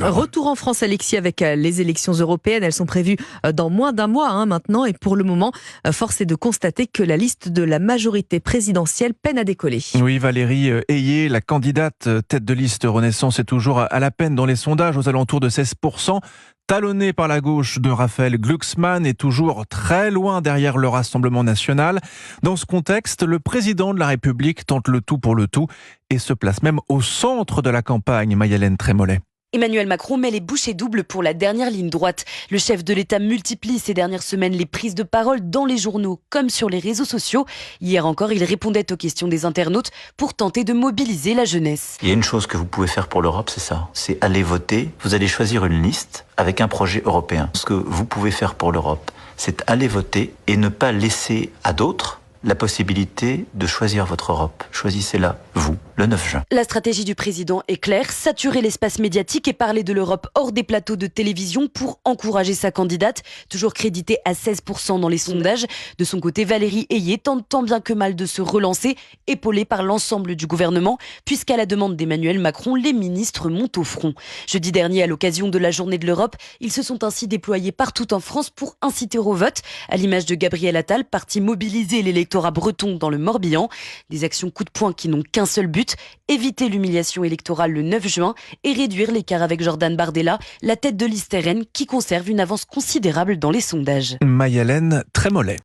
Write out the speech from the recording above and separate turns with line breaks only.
Retour en France, Alexis, avec les élections européennes. Elles sont prévues dans moins d'un mois maintenant. Et pour le moment, force est de constater que la liste de la majorité présidentielle peine à décoller.
Oui, Valérie Ayé, la candidate tête de liste Renaissance, est toujours à la peine dans les sondages, aux alentours de 16%. Talonnée par la gauche de Raphaël Glucksmann est toujours très loin derrière le Rassemblement national. Dans ce contexte, le président de la République tente le tout pour le tout et se place même au centre de la campagne. Maï-Hélène Trémollet.
Emmanuel Macron met les bouchées doubles pour la dernière ligne droite. Le chef de l'État multiplie ces dernières semaines les prises de parole dans les journaux comme sur les réseaux sociaux. Hier encore, il répondait aux questions des internautes pour tenter de mobiliser la jeunesse.
Il y a une chose que vous pouvez faire pour l'Europe, c'est ça. C'est aller voter. Vous allez choisir une liste avec un projet européen. Ce que vous pouvez faire pour l'Europe, c'est aller voter et ne pas laisser à d'autres la possibilité de choisir votre Europe. Choisissez-la, vous, le 9 juin.
La stratégie du président est claire, saturer l'espace médiatique et parler de l'Europe hors des plateaux de télévision pour encourager sa candidate, toujours créditée à 16% dans les sondages. De son côté, Valérie Ayé tente tant bien que mal de se relancer, épaulée par l'ensemble du gouvernement, puisqu'à la demande d'Emmanuel Macron, les ministres montent au front. Jeudi dernier, à l'occasion de la Journée de l'Europe, ils se sont ainsi déployés partout en France pour inciter au vote, à l'image de Gabriel Attal, parti mobiliser l'électorat breton dans le Morbihan. Des actions coup de poing qui n'ont qu'un seul but, éviter l'humiliation électorale le 9 juin et réduire l'écart avec Jordan Bardella, la tête de liste RN qui conserve une avance considérable dans les sondages.
Maï-Hélène Trémollet.